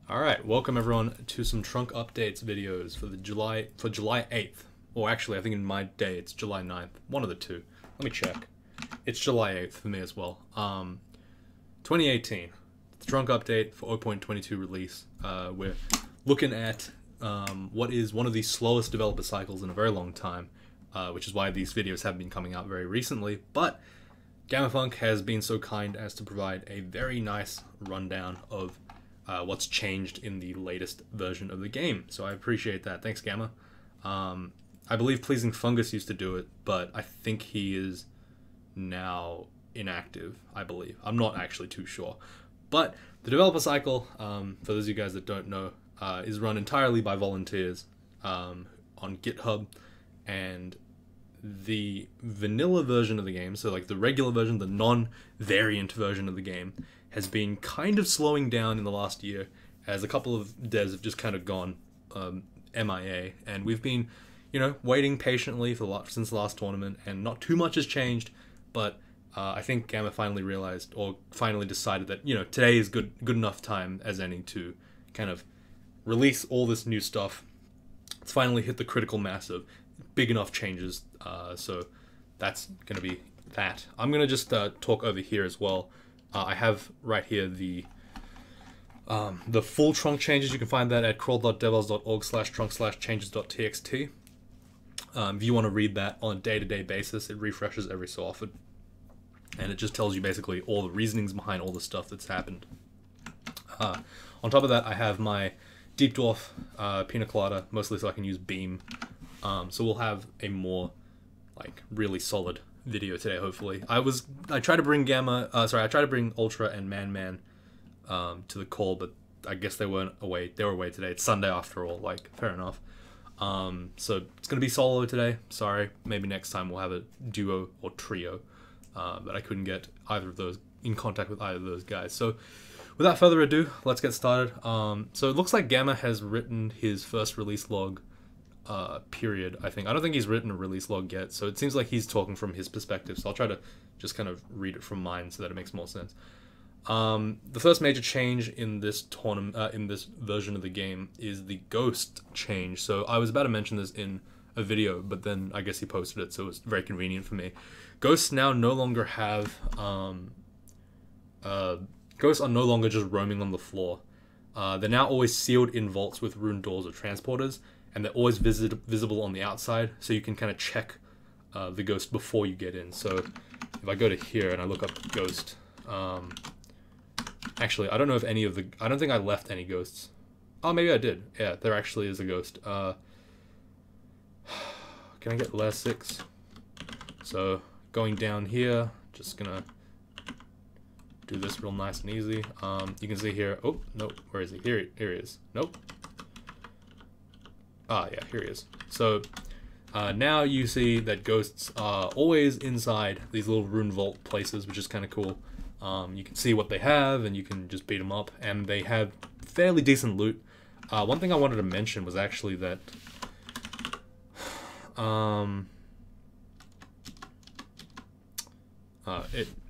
Alright, welcome everyone to some trunk updates videos for July 8th. Or actually, I think in my day it's July 9th. One of the two. Let me check. It's July 8th for me as well. 2018. The trunk update for 0.22 release. We're looking at what is one of the slowest developer cycles in a very long time, which is why these videos have been coming out very recently. But GammaFunk has been so kind as to provide a very nice rundown of what's changed in the latest version of the game. So I appreciate that. Thanks, Gamma. I believe Pleasing Fungus used to do it, but I think he is now inactive, I believe. I'm not actually too sure. But the developer cycle, for those of you guys that don't know, is run entirely by volunteers on GitHub, and the vanilla version of the game, so like the regular version, the non-variant version of the game, has been kind of slowing down in the last year as a couple of devs have just kind of gone MIA, and we've been, waiting patiently since the last tournament, and not too much has changed, but I think Gamma finally realized, or finally decided that, today is good enough time as any to kind of release all this new stuff. It's finally hit the critical mass of big enough changes, so that's going to be that. I'm going to just talk over here as well. I have right here the full trunk changes. You can find that at crawl.devos.org/trunk/changes.txt. If you want to read that on a day-to-day basis, it refreshes every so often. And it just tells you basically all the reasonings behind all the stuff that's happened. On top of that, I have my Deep Dwarf Pina Colada, mostly so I can use Beam. So we'll have a more, really solid video today, hopefully. I tried to bring I tried to bring Ultra and Man to the call, but I guess they weren't away. They were away today. It's Sunday after all, fair enough. So it's gonna be solo today. Sorry, maybe next time we'll have a duo or trio. But I couldn't get either of those in contact with either of those guys. So without further ado, let's get started. So it looks like Gamma has written his first release log period, I think. I don't think he's written a release log yet, so it seems like he's talking from his perspective, so I'll try to just kind of read it from mine so that it makes more sense. The first major change in this tournament, in this version of the game, is the ghost change. So I was about to mention this in a video, but then I guess he posted it, so it's very convenient for me. Ghosts now no longer have ghosts are no longer just roaming on the floor. They're now always sealed in vaults with rune doors or transporters, and they're always visible on the outside, so you can kind of check the ghost before you get in. So if I go to here and I look up ghost, actually I don't know if any of the, I don't think I left any ghosts. Oh, maybe I did. Yeah, there actually is a ghost. Can I get layer 6? So going down here, just gonna do this real nice and easy. You can see here, oh, nope, where is he? Here he is. Nope. Ah, yeah, here he is. So now you see that ghosts are always inside these little rune vault places, which is kind of cool. You can see what they have, and you can just beat them up, and they have fairly decent loot. One thing I wanted to mention was actually that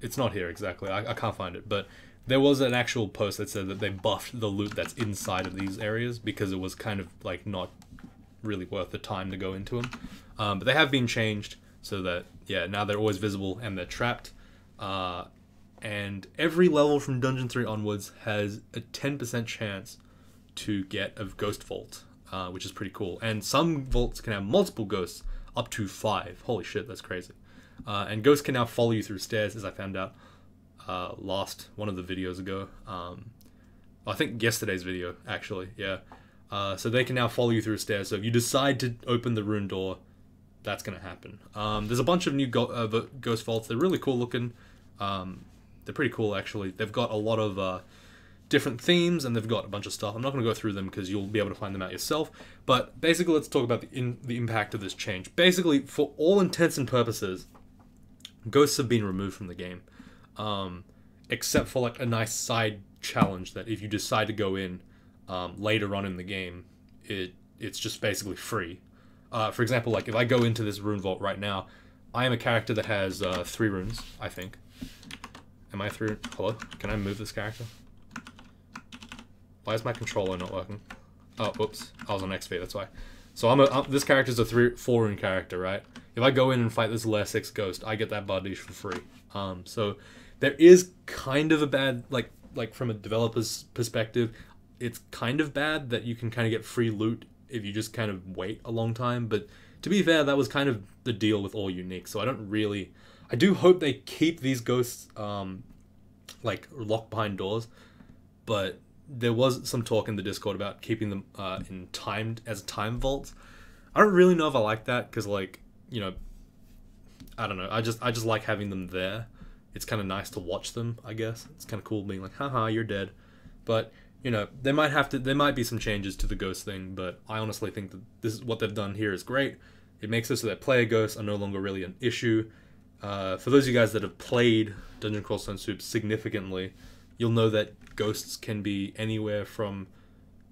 it's not here exactly. I can't find it, but there was an actual post that said that they buffed the loot that's inside of these areas because it was kind of not really worth the time to go into them. But they have been changed so that, yeah, now they're always visible and they're trapped. And every level from Dungeon 3 onwards has a 10% chance to get a ghost vault, which is pretty cool. And some vaults can have multiple ghosts, up to 5. Holy shit, that's crazy. And ghosts can now follow you through stairs, as I found out one of the videos ago. I think yesterday's video, actually, yeah. So they can now follow you through stairs. So if you decide to open the rune door, that's going to happen. There's a bunch of new ghost vaults. They're really cool looking. They're pretty cool, actually. They've got a lot of different themes, and they've got a bunch of stuff. I'm not going to go through them because you'll be able to find them out yourself. But basically, let's talk about the impact of this change. Basically, for all intents and purposes, ghosts have been removed from the game. Except for a nice side challenge that if you decide to go in later on in the game, it's just basically free. For example, if I go into this rune vault right now, I am a character that has 3 runes, I think. Am I through? Hello? Can I move this character? Why is my controller not working? Oh, whoops. I was on XP, that's why. So this character's a 4 rune character, right? If I go in and fight this layer 6 ghost, I get that Bardiche for free. So there is kind of a bad, like from a developer's perspective, it's kind of bad that you can kind of get free loot if you just kind of wait a long time. But to be fair, that was kind of the deal with all unique. So I do hope they keep these ghosts like locked behind doors. But there was some talk in the Discord about keeping them as time vaults. I don't really know if I like that because, like, you know, I don't know. I just like having them there. It's kind of nice to watch them, I guess. It's kind of cool being like, haha, you're dead. But, you know, there might be some changes to the ghost thing, but I honestly think that this is what they've done here is great. It makes it so that player ghosts are no longer really an issue. For those of you guys that have played Dungeon Crawl Stone Soup significantly, you'll know that ghosts can be anywhere from,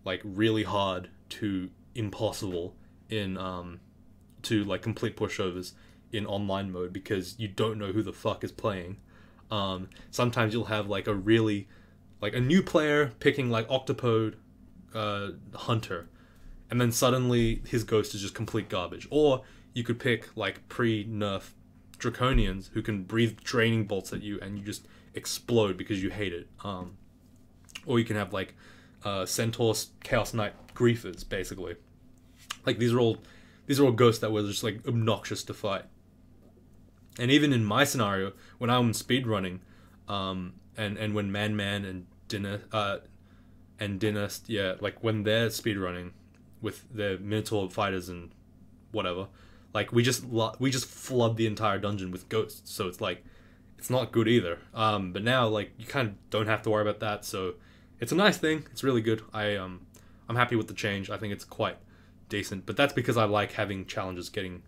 like, really hard to impossible in to like complete pushovers in online mode because you don't know who the fuck is playing. Sometimes you'll have like a new player picking like Octopode Hunter, and then suddenly his ghost is just complete garbage. Or you could pick like pre-nerf Draconians who can breathe draining bolts at you and you just explode because you hate it. Or you can have like Centaurs, Chaos Knight, Griefers, basically. Like these are all ghosts that were just like obnoxious to fight. And even in my scenario, when I'm speedrunning, and when Man and Dynast, yeah, like when they're speedrunning with their Minotaur fighters and whatever, like we just flood the entire dungeon with ghosts. So it's like, it's not good either. But now like you kind of don't have to worry about that. So it's a nice thing. It's really good. I'm happy with the change. I think it's quite decent. But that's because I like having challenges getting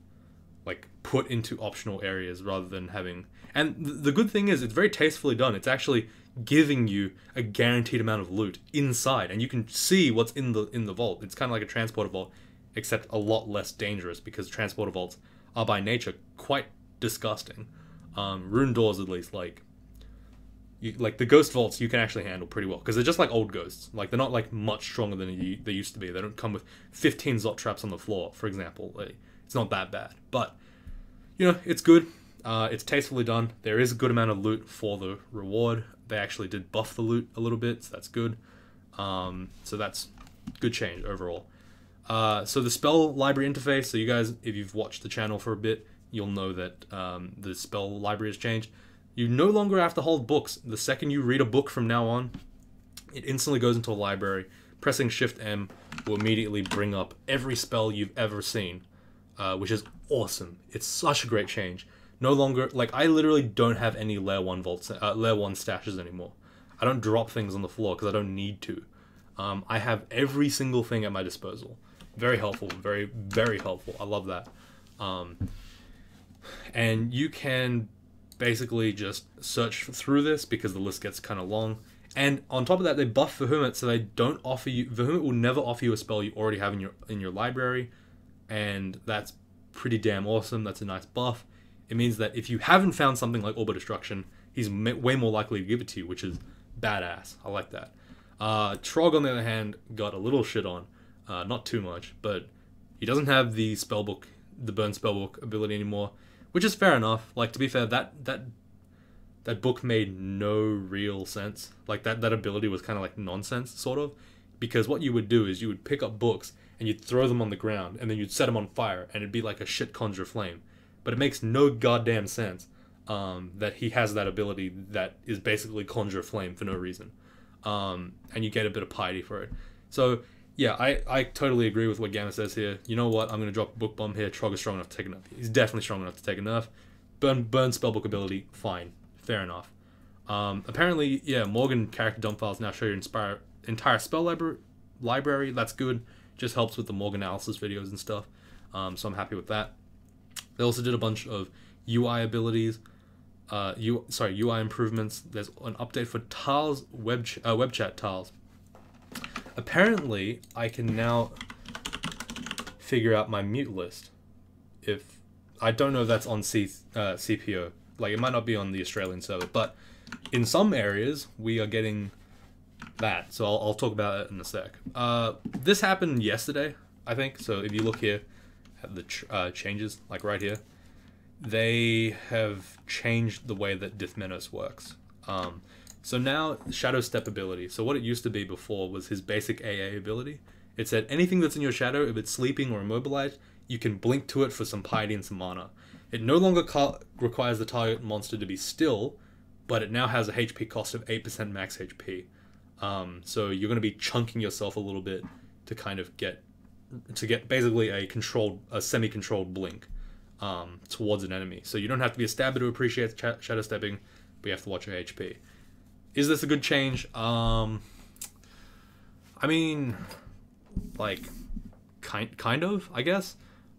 like put into optional areas rather than having, and the good thing is it's very tastefully done. It's actually giving you a guaranteed amount of loot inside, and you can see what's in the vault. It's kind of like a transporter vault, except a lot less dangerous because transporter vaults are by nature quite disgusting. Rune doors, at least, like the ghost vaults, you can actually handle pretty well because they're just like old ghosts. Like they're not like much stronger than they used to be. They don't come with 15 Zot traps on the floor, for example. It's not that bad, but you know, it's good. It's tastefully done. There is a good amount of loot for the reward. They actually did buff the loot a little bit, so that's good. So that's good change overall. So the spell library interface, so you guys, if you've watched the channel for a bit, you'll know that the spell library has changed. You no longer have to hold books. The second you read a book from now on, it instantly goes into a library. Pressing Shift M will immediately bring up every spell you've ever seen, which is awesome. It's such a great change. No longer, like, I literally don't have any layer 1 vaults, layer 1 stashes anymore. I don't drop things on the floor because I don't need to. I have every single thing at my disposal. Very helpful, very, very helpful. I love that. And you can basically just search through this because the list gets kind of long. And on top of that, they buff Vehement, so they don't offer you, Vehement will never offer you a spell you already have in your library, and that's pretty damn awesome. That's a nice buff. It means that if you haven't found something like Orb of Destruction, he's way more likely to give it to you, which is badass. I like that. Trog, on the other hand, got a little shit on. Not too much, but he doesn't have the spellbook, the Burn Spellbook ability anymore, which is fair enough. Like, to be fair, that book made no real sense. Like, that ability was kind of like nonsense, sort of, because what you would do is you would pick up books and you'd throw them on the ground, and then you'd set them on fire, and it'd be like a shit Conjure Flame. But it makes no goddamn sense that he has that ability that is basically Conjure Flame for no reason. And you get a bit of piety for it. So, yeah, I totally agree with what Gamma says here. You know what? I'm going to drop a book bomb here. Trog is strong enough to take a nerf. He's definitely strong enough to take a nerf. Burn Spellbook ability, fine. Fair enough. Apparently, yeah, Morgan character dump files now show your entire spell library. That's good. Just helps with the Morgan analysis videos and stuff. So I'm happy with that. They also did a bunch of UI abilities. UI improvements. There's an update for tiles, web chat tiles. Apparently, I can now figure out my mute list. If I don't know if that's on CPO. Like, it might not be on the Australian server, but in some areas, we are getting that. So I'll talk about it in a sec. This happened yesterday, I think. So if you look here at the changes, like right here, they have changed the way that Dithmenos works. So now Shadow Step ability. So what it used to be before was his basic AA ability. It said anything that's in your shadow, if it's sleeping or immobilized, you can blink to it for some piety and some mana. It no longer requires the target monster to be still, but it now has a HP cost of 8% max HP. So you're going to be chunking yourself a little bit to kind of get basically a semi-controlled blink towards an enemy. So you don't have to be a stabber to appreciate shadow stepping, but you have to watch your HP. Is this a good change? I mean, like, kind of, I guess.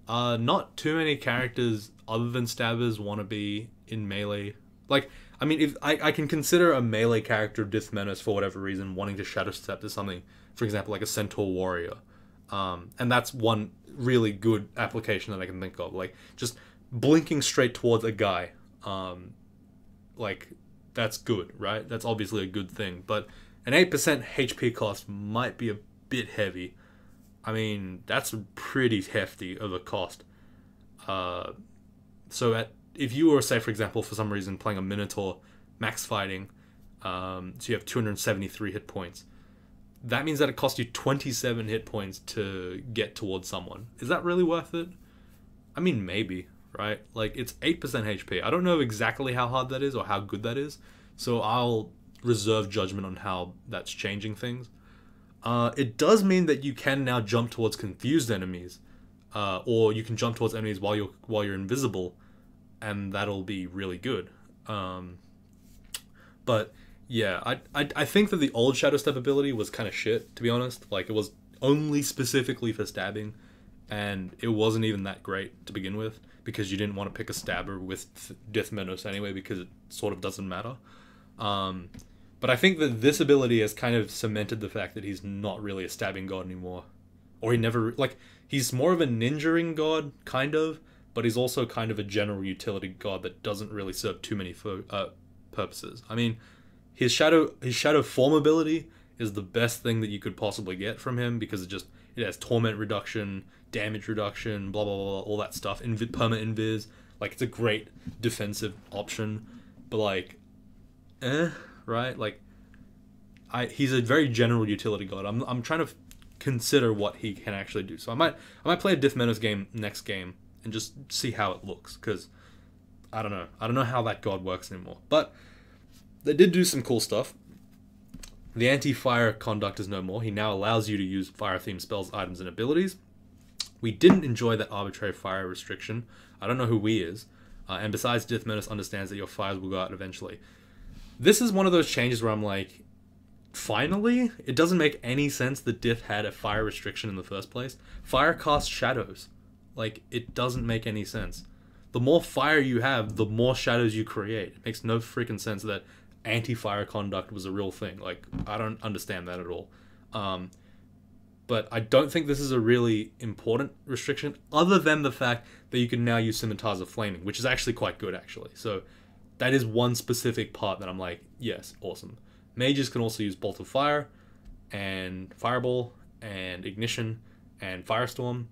Not too many characters other than stabbers want to be in melee. Like, I mean, if I can consider a melee character Dithmenos for whatever reason wanting to shadow step to something, for example, like a centaur warrior. And that's one really good application that I can think of. Like, just blinking straight towards a guy. Like, that's good, right? That's obviously a good thing. But an 8% HP cost might be a bit heavy. I mean, that's pretty hefty of a cost. So if you were, say, for example, for some reason playing a Minotaur max fighting, so you have 273 hit points, that means that it costs you 27 hit points to get towards someone. Is that really worth it? I mean, maybe, right? Like, it's 8% HP. I don't know exactly how hard that is or how good that is, so I'll reserve judgment on how that's changing things. It does mean that you can now jump towards confused enemies, or you can jump towards enemies while you're invisible, and that'll be really good. But yeah, I think that the old Shadow Step ability was kind of shit, to be honest. Like, it was only specifically for stabbing, and it wasn't even that great to begin with, because you didn't want to pick a stabber with Dithmenos anyway, because it sort of doesn't matter. But I think that this ability has kind of cemented the fact that he's not really a stabbing god anymore. Or he never, like, he's more of a ninjaing god, kind of, but he's also kind of a general utility god that doesn't really serve too many purposes. I mean, his shadow form ability is the best thing that you could possibly get from him, because it has torment reduction, damage reduction, blah blah blah, all that stuff. Perma invis, like, it's a great defensive option, but like, right? Like, he's a very general utility god. I'm trying to consider what he can actually do. So I might play a Dithmenos game next game and just see how it looks, because I don't know how that god works anymore. But they did do some cool stuff. The anti-fire conduct is no more. He now allows you to use fire-themed spells, items, and abilities. We didn't enjoy that arbitrary fire restriction. I don't know who we is. And besides, Dithmenos understands that your fires will go out eventually. This is one of those changes where I'm like, finally? It doesn't make any sense that Dith had a fire restriction in the first place. Fire casts shadows. Like, it doesn't make any sense. The more fire you have, the more shadows you create. It makes no freaking sense that anti-fire conduct was a real thing. Like, I don't understand that at all. But I don't think this is a really important restriction, other than the fact that you can now use Scimitars of Flaming, which is actually quite good, actually. So that is one specific part that I'm like, yes, awesome. Mages can also use Bolt of Fire, and Fireball, and Ignition, and Firestorm,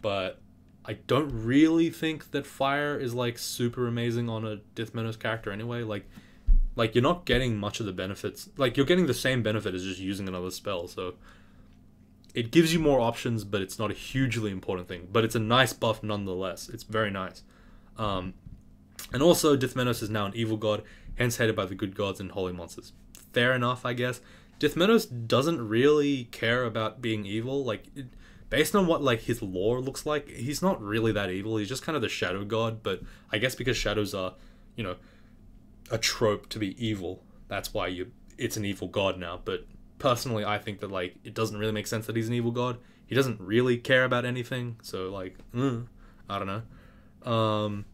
but I don't really think that fire is, like, super amazing on a Dithmenos character anyway. Like, you're not getting much of the benefits. Like, you're getting the same benefit as just using another spell, so it gives you more options, but it's not a hugely important thing. But it's a nice buff nonetheless. It's very nice. And also, Dithmenos is now an evil god, hence hated by the good gods and holy monsters. Fair enough, I guess. Dithmenos doesn't really care about being evil. Like, based on what, like, his lore looks like, he's not really that evil. He's just kind of the shadow god, but I guess because shadows are, you know, a trope to be evil, that's why it's an evil god now. But personally, I think that, like, it doesn't really make sense that he's an evil god. He doesn't really care about anything, so, like, I don't know.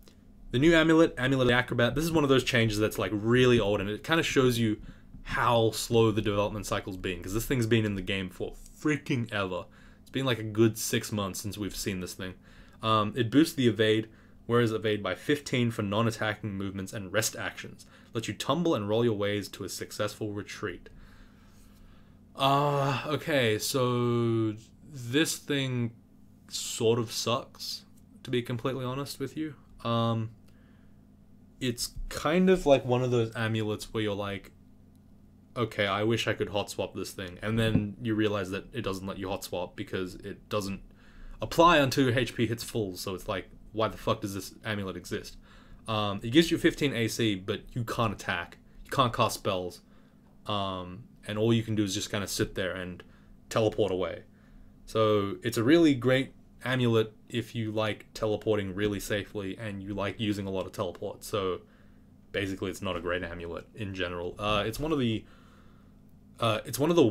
The new Amulet the Acrobat, this is one of those changes that's, like, really old, and it kind of shows you how slow the development cycle's been, because this thing's been in the game for freaking ever. It's been like a good 6 months since we've seen this thing. It boosts the evade, whereas evade by 15 for non-attacking movements and rest actions. Lets you tumble and roll your ways to a successful retreat. Okay, so this thing sort of sucks, to be completely honest with you. It's kind of like one of those amulets where you're like, okay, I wish I could hot swap this thing, and then you realize that it doesn't let you hot swap because it doesn't apply until your HP hits full, so it's like, why the fuck does this amulet exist? It gives you 15 AC, but you can't attack. You can't cast spells. And all you can do is just kind of sit there and teleport away. So it's a really great amulet if you like teleporting really safely and you like using a lot of teleport. So basically it's not a great amulet in general. It's one of the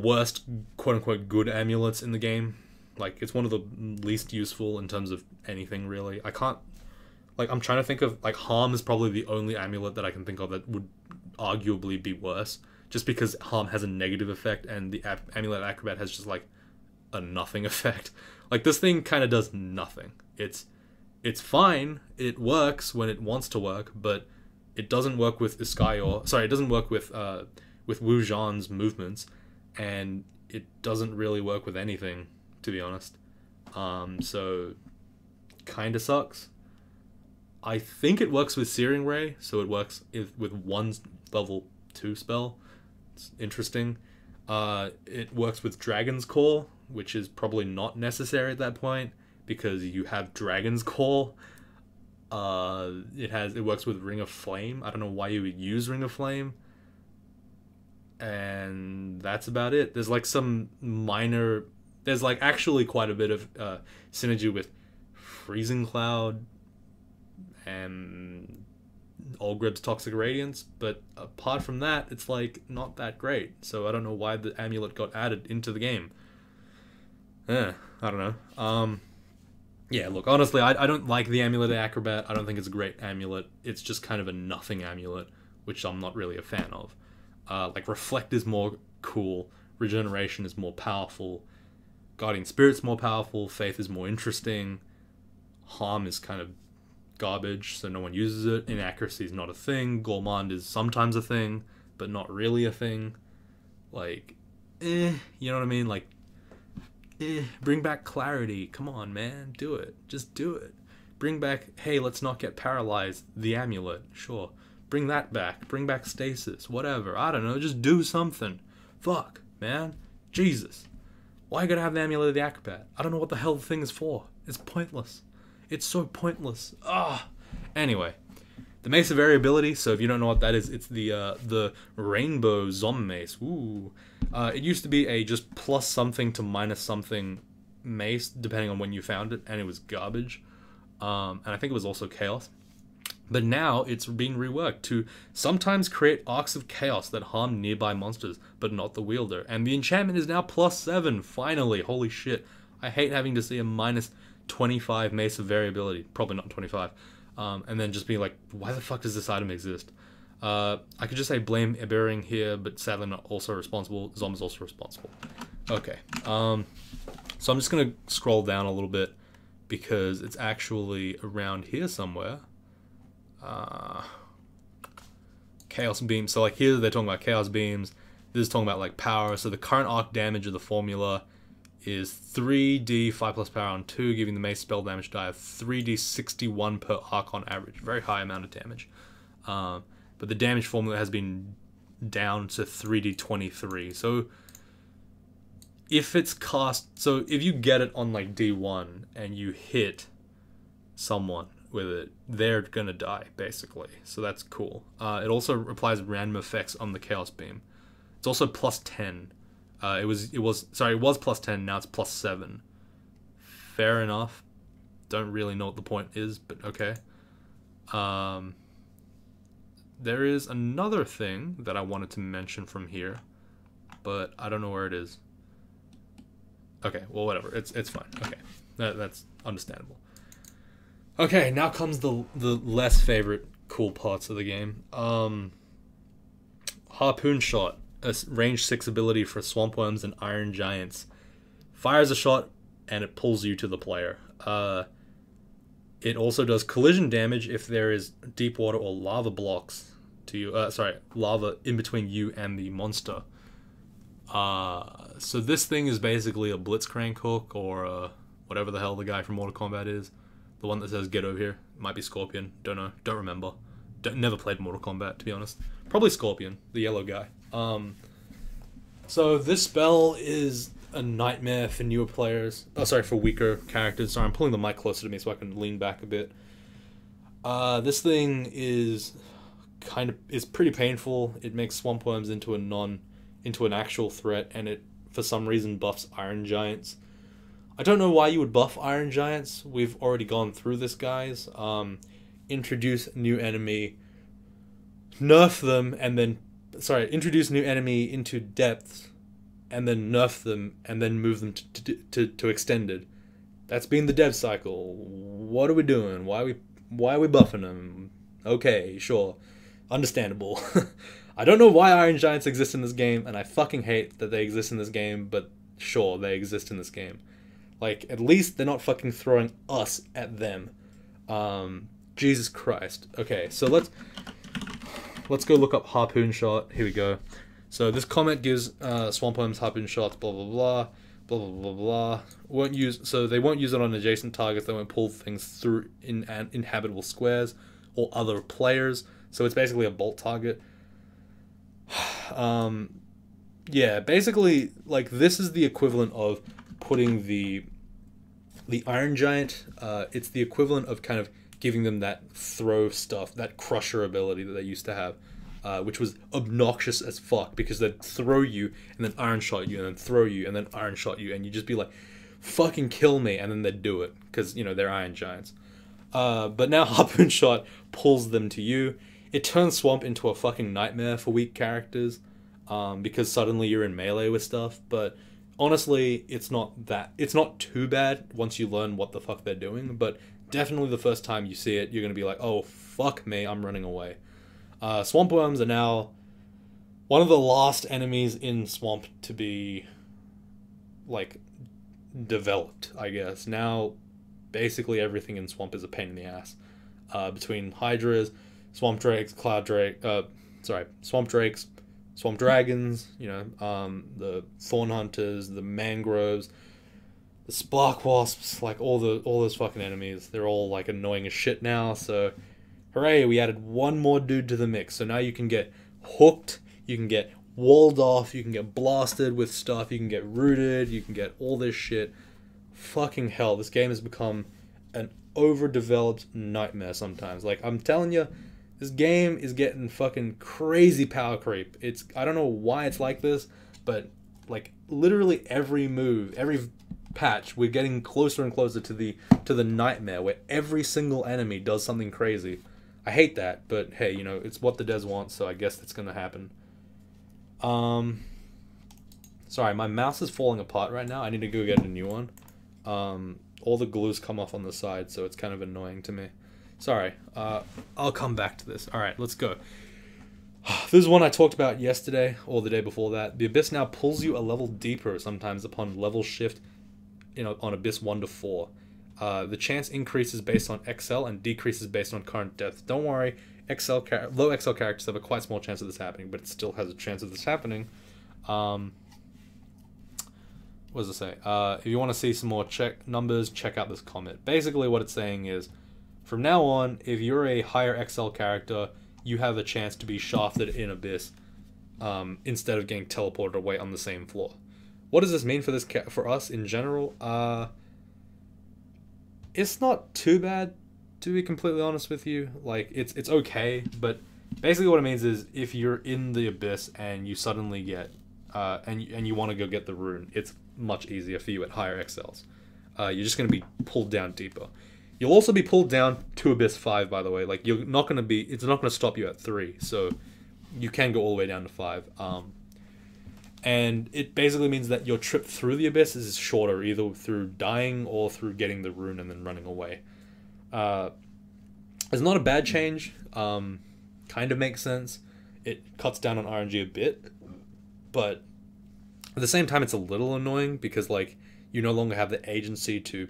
worst quote-unquote good amulets in the game. Like, it's one of the least useful in terms of anything, really. I'm trying to think of, like, Harm is probably the only amulet that I can think of that would arguably be worse, just because Harm has a negative effect and the Amulet Acrobat has just, like, a nothing effect. Like, this thing kind of does nothing. It's fine, it works when it wants to work, but it doesn't work with Iskaior, sorry, it doesn't work with Wu Zhan's movements, and it doesn't really work with anything, to be honest. So kinda sucks. I think it works with Searing Ray, so it works with one level 2 spell. It's interesting. It works with Dragon's Core, which is probably not necessary at that point because you have Dragon's Core. It works with Ring of Flame. I don't know why you would use Ring of Flame. And that's about it. There's like some minor... There's like actually quite a bit of synergy with Freezing Cloud and Olgreb's Toxic Radiance, but apart from that, it's like not that great. So I don't know why the amulet got added into the game. I don't know. Yeah, look, honestly, I don't like the Amulet Acrobat. I don't think it's a great amulet. It's just kind of a nothing amulet, which I'm not really a fan of. Like, Reflect is more cool, Regeneration is more powerful, Guardian Spirit's more powerful, Faith is more interesting, Harm is kind of garbage, so no one uses it, Inaccuracy is not a thing, Gourmand is sometimes a thing, but not really a thing. Like, you know what I mean? Like, bring back Clarity, come on, man, do it, just do it. Bring back, hey, let's not get paralyzed, the amulet, sure. Bring that back, bring back Stasis, whatever, I don't know, just do something. Fuck, man, Jesus. Why you gotta have the Amulet of the Acrobat? I don't know what the hell the thing is for. It's pointless. It's so pointless. Anyway, the Mace of Variability, so if you don't know what that is, it's the Rainbow Zom Mace. Ooh. It used to be a just plus something to minus something mace, depending on when you found it, and it was garbage. And I think it was also Chaos. But now it's being reworked to sometimes create arcs of chaos that harm nearby monsters, but not the wielder. And the enchantment is now +7, finally. Holy shit. I hate having to see a minus 25 Mace of Variability. Probably not 25. And then just be like, why the fuck does this item exist? I could just say blame Ebering here, but sadly not also responsible. Zom is also responsible. Okay. So I'm just going to scroll down a little bit because it's actually around here somewhere. Chaos Beam. So like here they're talking about Chaos Beams. This is talking about like power. So the current arc damage of the formula is 3d 5+ power on 2, giving the mace spell damage die of 3d 61 per arc on average. Very high amount of damage. But the damage formula has been down to 3d 23. So if it's cast, so if you get it on like D1 and you hit someone with it, they're gonna die basically, so that's cool. It also applies random effects on the Chaos Beam. It's also +10. It was +10, now it's +7. Fair enough. Don't really know what the point is, but okay. There is another thing that I wanted to mention from here, but I don't know where it is. Okay, well whatever, it's fine. Okay, that's understandable. Okay, now comes the less favorite cool parts of the game. Harpoon Shot, a range 6 ability for Swamp Worms and Iron Giants. Fires a shot and it pulls you to the player. It also does collision damage if there is deep water or lava blocks to you. Lava in between you and the monster. So this thing is basically a Blitzcrank hook, or whatever the hell the guy from Mortal Kombat is. The one that says "Get over here." Might be Scorpion. Don't know. Don't remember. Never played Mortal Kombat, to be honest. Probably Scorpion, the yellow guy. So this spell is a nightmare for newer players. Oh, sorry, for weaker characters. Sorry, I'm pulling the mic closer to me so I can lean back a bit. This thing is pretty painful. It makes swamp worms into an actual threat, and it for some reason buffs Iron Giants. I don't know why you would buff Iron Giants. We've already gone through this, guys. Introduce new enemy, nerf them, and then introduce new enemy into depths, and then nerf them, and then move them to extended. That's been the dev cycle. What are we doing? Why are we buffing them? Okay, sure, understandable. I don't know why Iron Giants exist in this game, and I fucking hate that they exist in this game, but sure, they exist in this game. Like, at least they're not fucking throwing us at them. Jesus Christ. Okay, so let's go look up Harpoon Shot. Here we go. So this comment gives swamp worms harpoon shots, blah blah blah, blah blah blah blah. They won't use it on adjacent targets. They won't pull things through in inhabitable squares or other players. So it's basically a bolt target. Yeah, basically, like, this is the equivalent of putting the Iron Giant. It's the equivalent of kind of giving them that throw stuff, that crusher ability that they used to have, which was obnoxious as fuck, because they'd throw you and then Iron Shot you and then throw you and then Iron Shot you, and you'd just be like, fucking kill me, and then they'd do it because, you know, they're Iron Giants. But now Harpoon Shot pulls them to you. It turns Swamp into a fucking nightmare for weak characters, because suddenly you're in melee with stuff. But honestly, it's not too bad once you learn what the fuck they're doing. But definitely the first time you see it, you're gonna be like, oh fuck me, I'm running away. Swamp worms are now one of the last enemies in Swamp to be, like, developed, I guess. Now basically everything in Swamp is a pain in the ass. Between Hydras, Swamp Drakes, Swamp Drakes, Swamp Dragons, you know, the Thorn Hunters, the Mangroves, the Spark Wasps, like all those fucking enemies. They're all like annoying as shit now, so hooray, we added one more dude to the mix. So now you can get hooked, you can get walled off, you can get blasted with stuff, you can get rooted, you can get all this shit. Fucking hell, this game has become an overdeveloped nightmare sometimes. Like, I'm telling you, this game is getting fucking crazy power creep. I don't know why it's like this, but like literally every move, every patch, we're getting closer and closer to the nightmare where every single enemy does something crazy. I hate that, but hey, you know, it's what the devs want, so I guess it's gonna happen. Sorry, my mouse is falling apart right now. I need to go get a new one. All the glues come off on the side, so it's kind of annoying to me. Sorry, I'll come back to this. Alright, let's go. This is one I talked about yesterday, or the day before that. The Abyss now pulls you a level deeper sometimes upon level shift, you know, on Abyss 1 to 4. The chance increases based on XL and decreases based on current depth. Don't worry, low XL characters have a quite small chance of this happening, but it still has a chance of this happening. What does it say? If you want to see some more numbers, check out this comment. Basically what it's saying is, from now on, if you're a higher XL character, you have a chance to be shafted in Abyss, instead of getting teleported away on the same floor. What does this mean for us in general? It's not too bad, to be completely honest with you. Like, it's okay, but basically what it means is, if you're in the Abyss and you suddenly get and you want to go get the rune, it's much easier for you at higher XLs. You're just going to be pulled down deeper. You'll also be pulled down to Abyss 5, by the way. Like, it's not going to stop you at 3, so you can go all the way down to 5. And it basically means that your trip through the Abyss is shorter, either through dying or through getting the rune and then running away. It's not a bad change. Kind of makes sense. It cuts down on RNG a bit, but at the same time, it's a little annoying because, like, you no longer have the agency to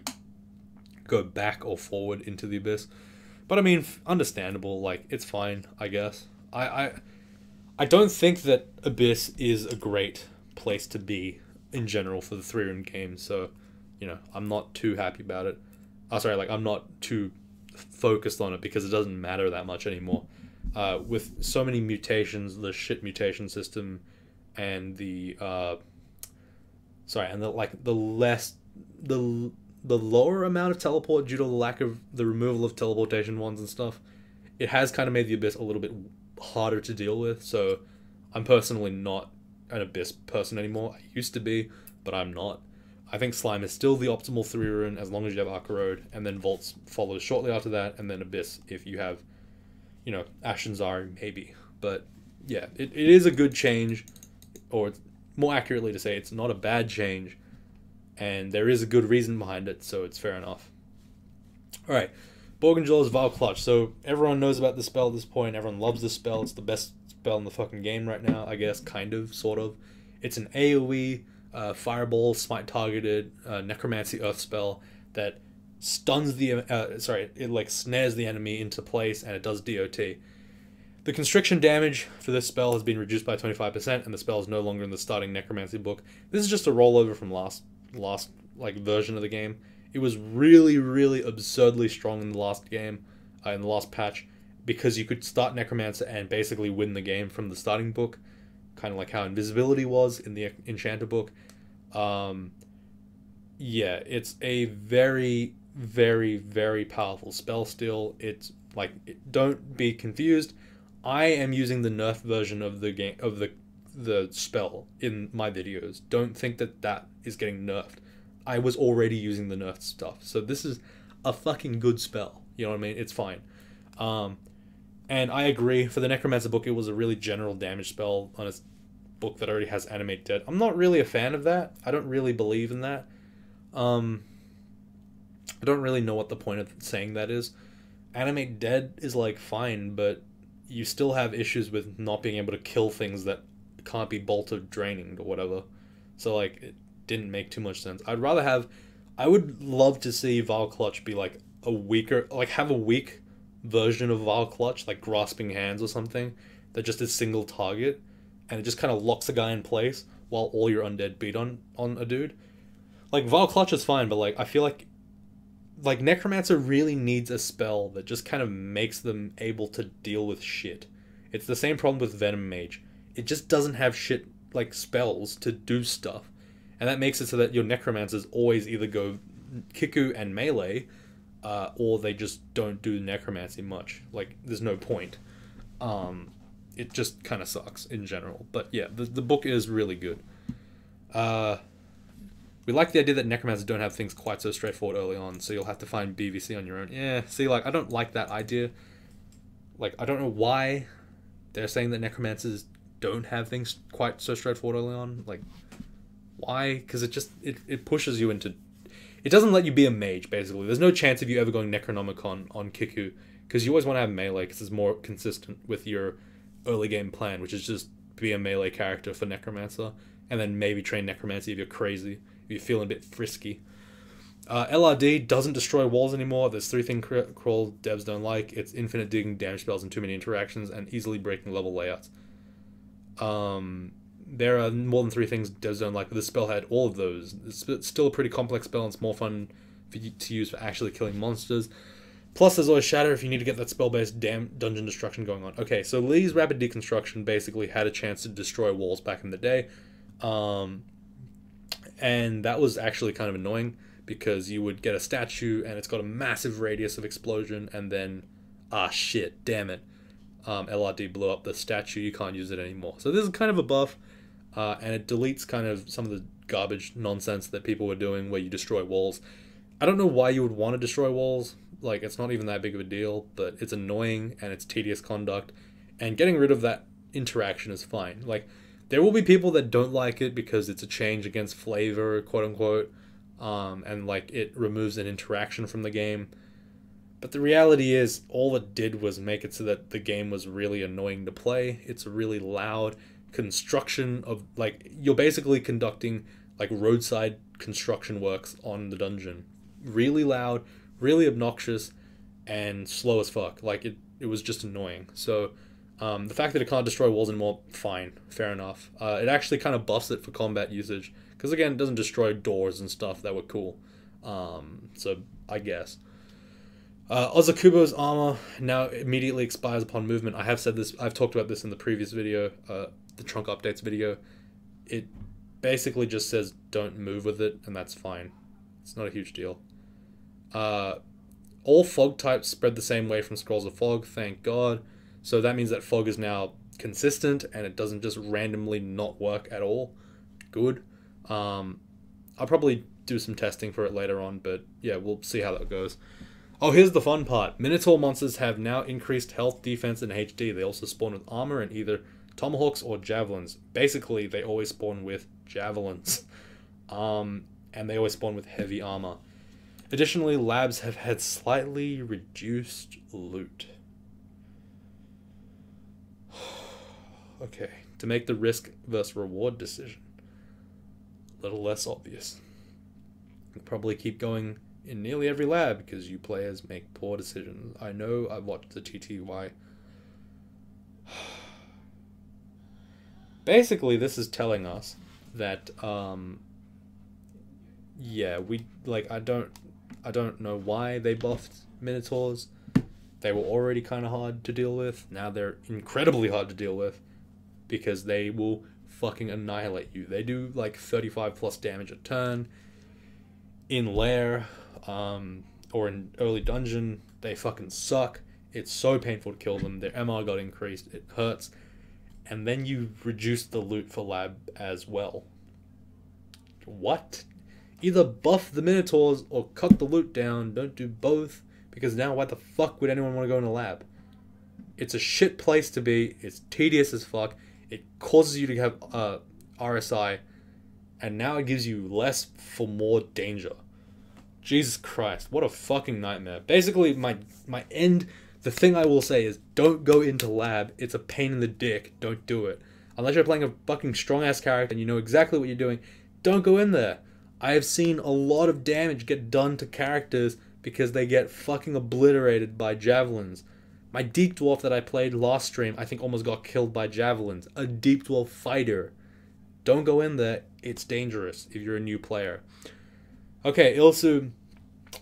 go back or forward into the Abyss. But I mean, understandable. Like, it's fine, I guess. I don't think that Abyss is a great place to be in general for the 3-rune game. So, you know, I'm not too happy about it. I'm not too focused on it because it doesn't matter that much anymore. With so many mutations, the shit mutation system, and the lower amount of teleport due to the lack of the removal of teleportation ones and stuff, it has kind of made the Abyss a little bit harder to deal with. So I'm personally not an Abyss person anymore. I used to be, but I'm not. I think Slime is still the optimal 3-rune as long as you have Arca Road, and then Vaults follows shortly after that, and then Abyss if you have, you know, Ashen Zari maybe. But yeah, it is a good change, or more accurately to say, it's not a bad change, and there is a good reason behind it, so it's fair enough. Alright, Borgangela's Valclutch. So everyone knows about this spell at this point, everyone loves this spell, it's the best spell in the fucking game right now, I guess, kind of, sort of. It's an AoE, Fireball, Smite targeted, Necromancy Earth spell that stuns the, it like snares the enemy into place, and it does DOT. The constriction damage for this spell has been reduced by 25%, and the spell is no longer in the starting Necromancy book. This is just a rollover from last like version of the game. It was really, really absurdly strong in the last game, in the last patch, because you could start Necromancer and basically win the game from the starting book, kind of like how Invisibility was in the Enchanter book. Yeah, it's a very, very, very powerful spell still. It's like, don't be confused. I am using the nerf version of the game, of the spell in my videos. Don't think that that is getting nerfed. I was already using the nerfed stuff. So this is a fucking good spell. You know what I mean? It's fine. And I agree, for the Necromancer book, it was a really general damage spell on a book that already has Animate Dead. I'm not really a fan of that. I don't really believe in that. I don't really know what the point of saying that is. Animate Dead is like fine, but you still have issues with not being able to kill things that can't be bolted draining or whatever. So like, it didn't make too much sense. I would love to see Valclutch be like a weaker, like have a weak version of Valclutch, like Grasping Hands or something, that just is single target, and it just kind of locks a guy in place while all your undead beat on a dude. Like, Valclutch is fine, but like, I feel like Necromancer really needs a spell that just kind of makes them able to deal with shit. It's the same problem with Venom Mage. It just doesn't have shit, like, spells to do stuff. And that makes it so that your Necromancers always either go Kiku and melee, or they just don't do Necromancy much. Like, there's no point. It just kind of sucks in general. But yeah, the book is really good. We like the idea that Necromancers don't have things quite so straightforward early on, so you'll have to find BVC on your own. Yeah, see, like, I don't like that idea. Like, I don't know why they're saying that Necromancers don't have things quite so straightforward early on. Like, why? Because it pushes you into... It doesn't let you be a mage, basically. There's no chance of you ever going Necronomicon on Kiku, because you always want to have melee, because it's more consistent with your early game plan, which is just be a melee character for Necromancer, and then maybe train Necromancy if you're crazy, if you're feeling a bit frisky. LRD doesn't destroy walls anymore. There's 3 things crawl devs don't like. It's infinite digging, damage spells, and too many interactions, and easily breaking level layouts. There are more than 3 things devs don't like, but this spell had all of those. It's still a pretty complex spell, and it's more fun for you to use for actually killing monsters. Plus, there's always Shatter if you need to get that spell-based dungeon destruction going on. Okay, so Lee's Rapid Deconstruction basically had a chance to destroy walls back in the day. And that was actually kind of annoying, because you would get a statue, and it's got a massive radius of explosion, and then, shit, damn it. LRD blew up the statue, you can't use it anymore. So this is kind of a buff, and it deletes kind of some of the garbage nonsense that people were doing where you destroy walls. I don't know why you would want to destroy walls. Like, it's not even that big of a deal, but it's annoying, and it's tedious conduct, and getting rid of that interaction is fine. Like, there will be people that don't like it because it's a change against flavor, quote-unquote, and, like, it removes an interaction from the game. But the reality is, all it did was make it so that the game was really annoying to play. It's a really loud construction of, like, you're basically conducting, like, roadside construction works on the dungeon. Really loud, really obnoxious, and slow as fuck. Like, it was just annoying. So The fact that it can't destroy walls anymore, fine, fair enough. It actually kind of buffs it for combat usage, because again, it doesn't destroy doors and stuff that were cool. So I guess. Ozakubo's armor now immediately expires upon movement. I have said this, I've talked about this in the previous video, the trunk updates video. It basically just says don't move with it, and that's fine. It's not a huge deal. All fog types spread the same way from Scrolls of Fog, thank God. So that means that fog is now consistent and it doesn't just randomly not work at all. Good. I'll probably do some testing for it later on, but yeah, we'll see how that goes. Oh, here's the fun part. Minotaur monsters have now increased health, defense, and HD. They also spawn with armor and either tomahawks or javelins. Basically, they always spawn with javelins. And they always spawn with heavy armor. Additionally, labs have had slightly reduced loot. Okay, to make the risk versus reward decision a little less obvious. You'll probably keep going in nearly every lab because you players make poor decisions. I know, I've watched the TTY. Basically, this is telling us that, yeah, I don't know why they buffed Minotaurs. They were already kind of hard to deal with. Now they're incredibly hard to deal with because they will fucking annihilate you. They do like 35 plus damage a turn. In Lair, or in early dungeon, they fucking suck. It's so painful to kill them. Their MR got increased. It hurts. And then you reduce the loot for lab as well. What? Either buff the Minotaurs or cut the loot down. Don't do both. Because now why the fuck would anyone want to go in a lab? It's a shit place to be. It's tedious as fuck. It causes you to have RSI. And now it gives you less for more danger. Jesus Christ. What a fucking nightmare. Basically, my end... The thing I will say is don't go into lab. It's a pain in the dick. Don't do it. Unless you're playing a fucking strong-ass character and you know exactly what you're doing, don't go in there. I have seen a lot of damage get done to characters because they get fucking obliterated by javelins. My Deep Dwarf that I played last stream, I think almost got killed by javelins. A Deep Dwarf fighter. Don't go in there. It's dangerous if you're a new player. Okay, Ilsu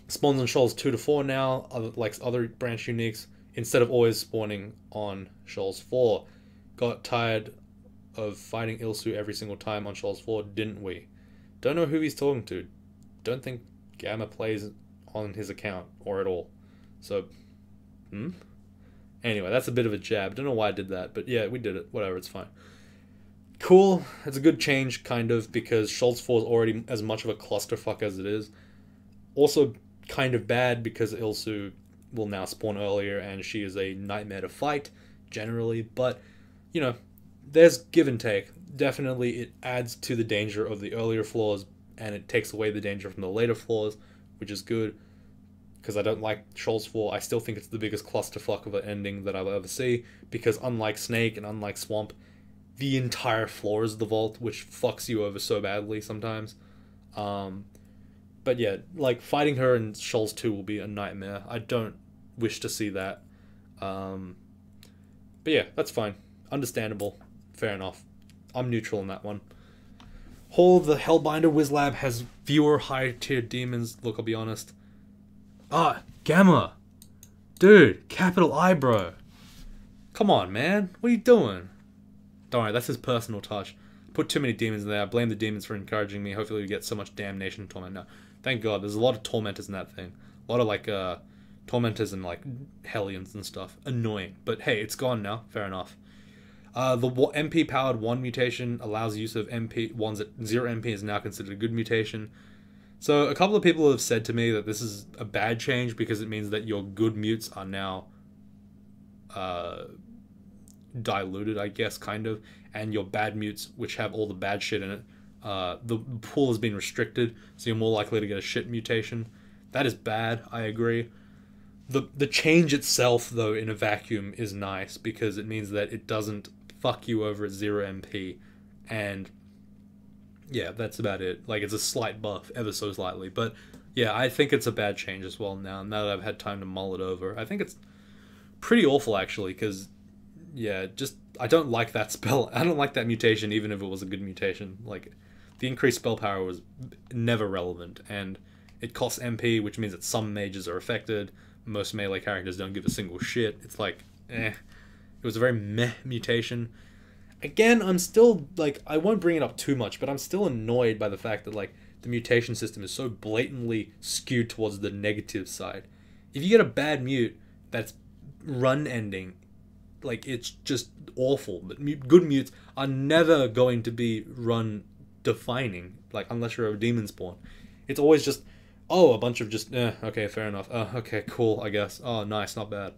spawns on shoals 2 to 4 now, like other branch uniques, instead of always spawning on shoals 4. Got tired of fighting Ilsu every single time on shoals 4, didn't we? Don't know who he's talking to. Don't think Gamma plays on his account, or at all. So, Anyway, that's a bit of a jab. Don't know why I did that, but yeah, we did it. Whatever, it's fine. Cool. It's a good change, kind of, because shoals 4 is already as much of a clusterfuck as it is. Also, kind of bad because Ilsu will now spawn earlier and she is a nightmare to fight, generally, but, you know, there's give and take. Definitely it adds to the danger of the earlier floors and it takes away the danger from the later floors, which is good, because I don't like Shoals 4. I still think it's the biggest clusterfuck of an ending that I'll ever see, because unlike Snake and unlike Swamp, the entire floor is the vault, which fucks you over so badly sometimes. But yeah, like, fighting her in Shoals 2 will be a nightmare. I don't wish to see that. But yeah, that's fine. Understandable. Fair enough. I'm neutral in that one. Hall of the Hellbinder Wizlab has fewer high-tier demons. Look, I'll be honest. Ah, Gamma! Dude, capital I, bro. Come on, man. What are you doing? Don't worry, that's his personal touch. Put too many demons in there. I blame the demons for encouraging me. Hopefully we get so much damnation and torment now. Thank God, there's a lot of tormentors in that thing. A lot of, like, tormentors and, like, hellions and stuff. Annoying. But hey, it's gone now. Fair enough. The MP-powered 1 mutation allows use of MP. Ones at 0 MP is now considered a good mutation. So a couple of people have said to me that this is a bad change because it means that your good mutes are now diluted, I guess, kind of. And your bad mutes, which have all the bad shit in it, the pool has been restricted, so you're more likely to get a shit mutation. That is bad, I agree. The change itself, though, in a vacuum is nice, because it means that it doesn't fuck you over at 0 MP, and yeah, that's about it. Like, it's a slight buff, ever so slightly, but yeah, I think it's a bad change as well now that I've had time to mull it over. I think it's pretty awful, actually, because yeah, just I don't like that spell. I don't like that mutation, even if it was a good mutation. Like, the increased spell power was never relevant, and it costs MP, which means that some mages are affected. Most melee characters don't give a single shit. It's like, eh. It was a very meh mutation. Again, I'm still, like, I won't bring it up too much, but I'm still annoyed by the fact that, like, the mutation system is so blatantly skewed towards the negative side. If you get a bad mute that's run ending, like, it's just awful. But good mutes are never going to be run defining, like, unless you're a demon spawn. It's always just, oh, a bunch of just, okay, fair enough. Okay, cool, I guess. Oh, nice, not bad.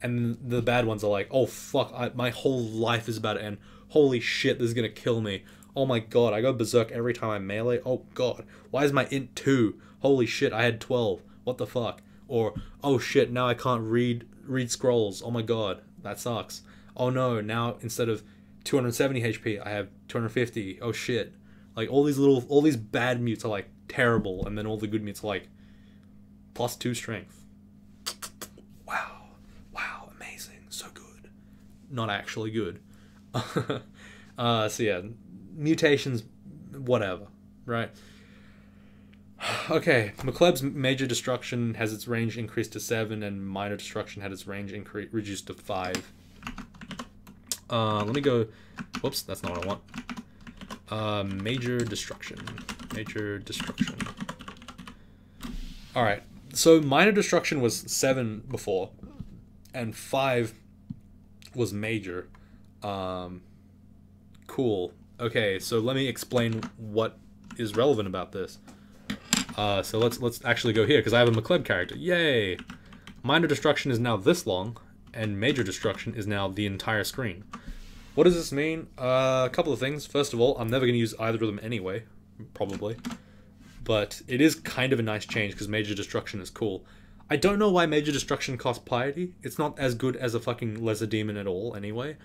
And the bad ones are like, oh, fuck, my whole life is about to end. Holy shit, this is gonna kill me. Oh my god, I go berserk every time I melee. Oh god, why is my int 2? Holy shit, I had 12. What the fuck? Or, oh shit, now I can't read scrolls. Oh my god, that sucks. Oh no, now instead of 270 HP, I have 250. Oh shit. Like, all these bad mutes are like terrible, and then all the good mutes are like +2 strength. Wow, amazing, so good. Not actually good. So yeah, mutations, whatever, right? Okay, McCleb's Major Destruction has its range increased to 7, and Minor Destruction had its range reduced to 5. Let me go. Whoops, that's not what I want. Major Destruction. Alright, so Minor Destruction was 7 before, and 5 was Major. Cool. Okay, so let me explain what is relevant about this. So let's actually go here, because I have a McCleb character. Yay! Minor Destruction is now this long, and Major Destruction is now the entire screen. What does this mean? A couple of things. First of all, I'm never going to use either of them anyway, probably. But it is kind of a nice change, because Major Destruction is cool. I don't know why Major Destruction costs Piety. It's not as good as a fucking Lesser Demon at all, anyway.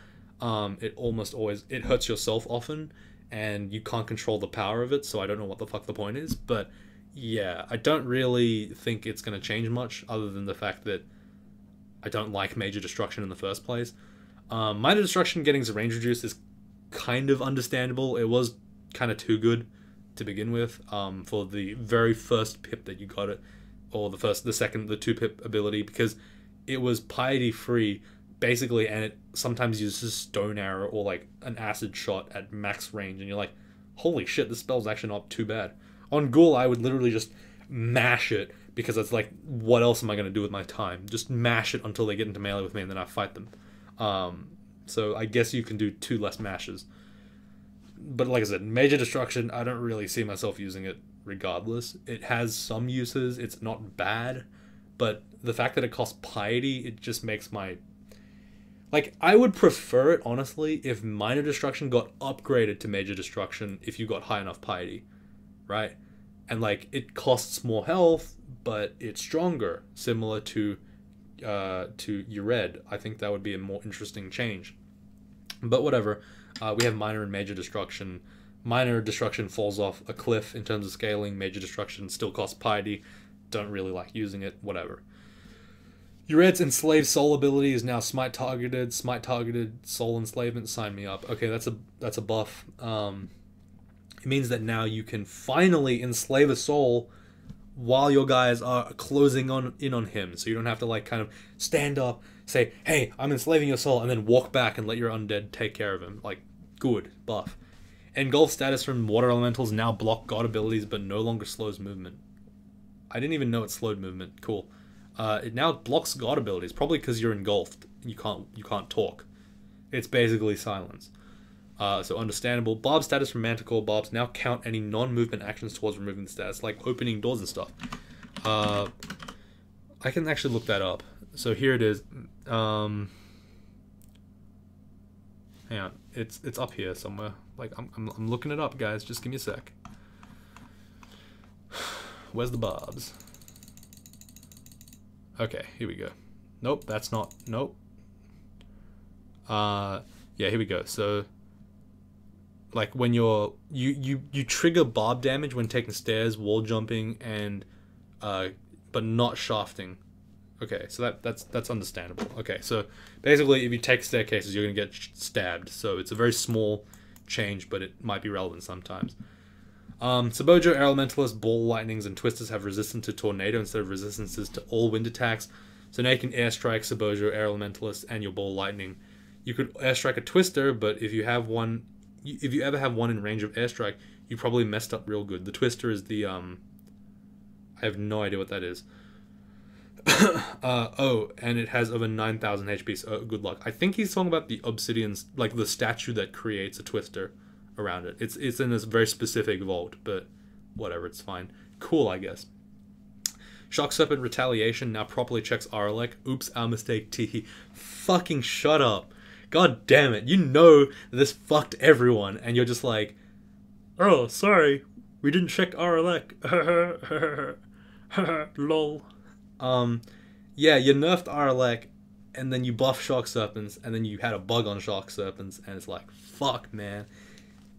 It almost always... It hurts yourself often, and you can't control the power of it, so I don't know what the fuck the point is, but... Yeah, I don't really think it's going to change much, other than the fact that I don't like Major Destruction in the first place. Minor Destruction getting its range reduced is kind of understandable. It was kind of too good to begin with, for the very first pip that you got it, or the 2 pip ability, because it was piety free, basically, and it sometimes uses Stone Arrow or like an Acid Shot at max range, and you're like, holy shit, this spell's actually not too bad. On Ghoul, I would literally just mash it, because it's like, what else am I going to do with my time? Just mash it until they get into melee with me, and then I fight them. So I guess you can do 2 less mashes. But like I said, Major Destruction, I don't really see myself using it regardless. It has some uses, it's not bad, but the fact that it costs Piety, it just makes my... Like, I would prefer it, honestly, if Minor Destruction got upgraded to Major Destruction if you got high enough Piety. Right? And like, it costs more health, but it's stronger, similar to Ured. I think that would be a more interesting change. But whatever. We have Minor and Major Destruction. Minor Destruction falls off a cliff in terms of scaling. Major Destruction still costs Piety. Don't really like using it. Whatever. Ured's Enslave Soul ability is now Smite targeted. Smite targeted Soul Enslavement. Sign me up. Okay, that's a buff. It means that now you can finally enslave a soul while your guys are closing in on him. So you don't have to like kind of stand up, say, hey, I'm enslaving your soul, and then walk back and let your undead take care of him. Like, good buff. Engulf status from water elementals now block god abilities but no longer slows movement. I didn't even know it slowed movement. Cool. It now blocks god abilities, probably because you're engulfed. You can't talk. It's basically silence. So understandable. Barb status from Manticore. Barbs now count any non-movement actions towards removing the status, like opening doors and stuff. I can actually look that up. So here it is. Hang on, it's up here somewhere. Like I'm looking it up, guys. Just give me a sec. Where's the barbs? Okay, here we go. Nope, that's not. Nope. Yeah, here we go. So. Like when you trigger barb damage when taking stairs, wall jumping, and but not shafting. Okay, so that's understandable. Okay, so basically if you take staircases, you're going to get stabbed. So it's a very small change, but it might be relevant sometimes. Sabojo, Elementalist, Ball, Lightnings, and Twisters have resistance to Tornado instead of resistances to all wind attacks. So now you can Airstrike, Sabojo, Elementalist, and your Ball Lightning. You could Airstrike a Twister, but if you have one, if you ever have one in range of Airstrike, you probably messed up real good. The Twister is the, I have no idea what that is. Oh, and it has over 9,000 HP, so good luck. I think he's talking about the obsidians, like the statue that creates a Twister around it. It's in this very specific vault, but whatever, it's fine. Cool, I guess. Shock Serpent Retaliation now properly checks Aralek. Oops, our mistake, teehee. Fucking shut up. God damn it. You know this fucked everyone, and you're just like, oh, sorry, we didn't check Aralek. Lol. Yeah, you nerfed Aralek, and then you buffed Shock Serpents, and then you had a bug on Shock Serpents, and it's like, fuck, man.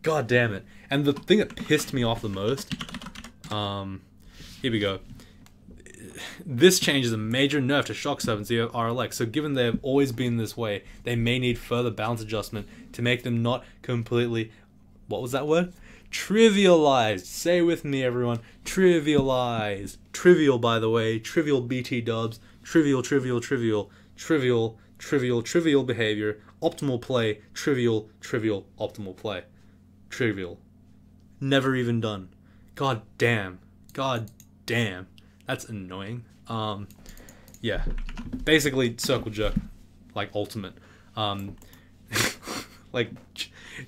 God damn it. And the thing that pissed me off the most, here we go. This change is a major nerf to Shock Serpents via RLX, so given they have always been this way, they may need further balance adjustment to make them not completely, what was that word? Trivialized. Say with me, everyone. Trivialized. Trivial, by the way. Trivial BT dubs. Trivial, trivial, trivial. Trivial, trivial, trivial behavior. Optimal play. Trivial, trivial, optimal play. Trivial. Never even done. God damn. God damn. That's annoying. Yeah. Basically, circle jerk. Like, ultimate. Like,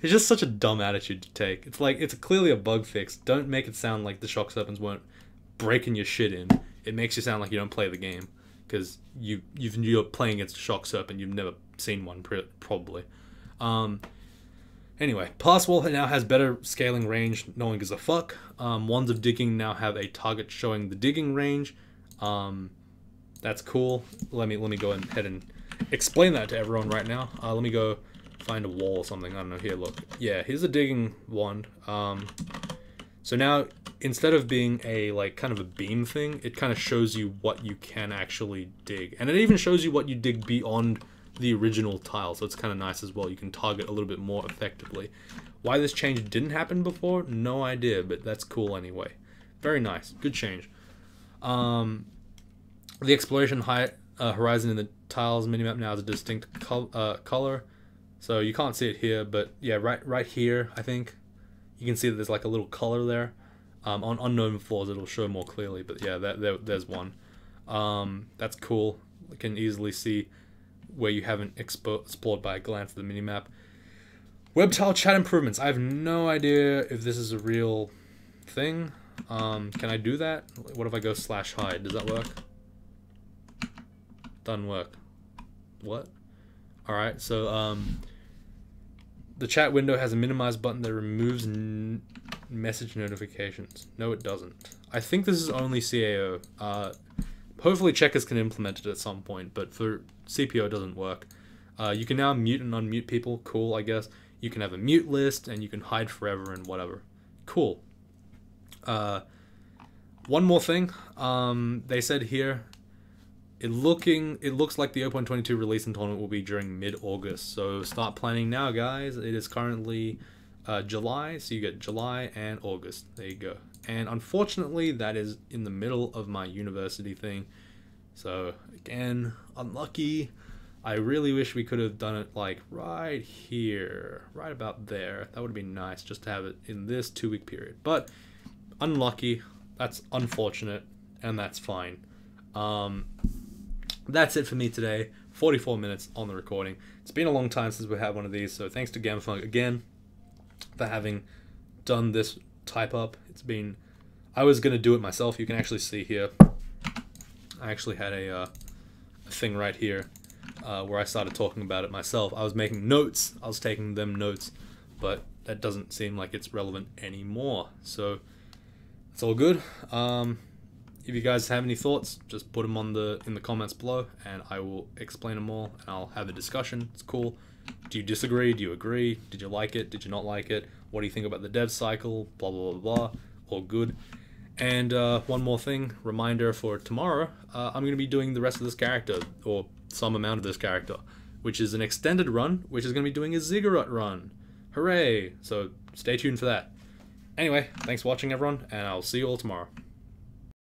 it's just such a dumb attitude to take. It's like, it's clearly a bug fix. Don't make it sound like the Shock Serpents weren't breaking your shit in. It makes you sound like you don't play the game. Because you're playing against a Shock Serpent. You've never seen one, probably. Anyway, Pass Wall now has better scaling range. No one gives a fuck. Wands of Digging now have a target showing the digging range. That's cool. Let me go ahead and explain that to everyone right now. Let me go find a wall or something. I don't know. Here, look. Yeah, here's a digging wand. So now, instead of being a, like, kind of a beam thing, it kind of shows you what you can actually dig. And it even shows you what you dig beyond the original tile, so it's kind of nice as well. You can target a little bit more effectively. Why this change didn't happen before, no idea, but that's cool anyway. Very nice. Good change. The exploration height horizon in the tiles minimap now has a distinct color. So you can't see it here, but yeah, right here, I think. You can see that there's like a little color there. On unknown floors, it'll show more clearly, but yeah, there's one. That's cool. You can easily see where you haven't explored by a glance at the minimap. Web tile chat improvements. I have no idea if this is a real thing. Can I do that? What if I go /hide? Does that work? Doesn't work. What? Alright, so the chat window has a minimize button that removes message notifications. No, it doesn't. I think this is only CAO. Hopefully checkers can implement it at some point, but for CPO it doesn't work. You can now mute and unmute people. Cool, I guess. You can have a mute list, and you can hide forever and whatever. Cool. One more thing. They said here, it looks like the 0.22 release and tournament will be during mid-August. So start planning now, guys. It is currently July, so you get July and August. There you go. And unfortunately, that is in the middle of my university thing. So again, unlucky. I really wish we could have done it like right here, right about there. That would have been nice just to have it in this 2-week period. But unlucky. That's unfortunate, and that's fine. That's it for me today. 44 minutes on the recording. It's been a long time since we had one of these, so thanks to Gamfunk again for having done this type up. It's been, I was gonna do it myself. You can actually see here, I actually had a thing right here where I started talking about it myself. I was making notes, I was taking them notes, but that doesn't seem like it's relevant anymore, so it's all good. If you guys have any thoughts, just put them in the comments below, and I will explain them all, and I'll have a discussion. It's cool. Do you disagree? Do you agree? Did you like it? Did you not like it? What do you think about the dev cycle? Blah, blah, blah, blah. All good. And one more thing, reminder for tomorrow, I'm going to be doing the rest of this character, or some amount of this character, which is an extended run, which is going to be doing a Ziggurat run. Hooray! So stay tuned for that. Anyway, thanks for watching everyone, and I'll see you all tomorrow.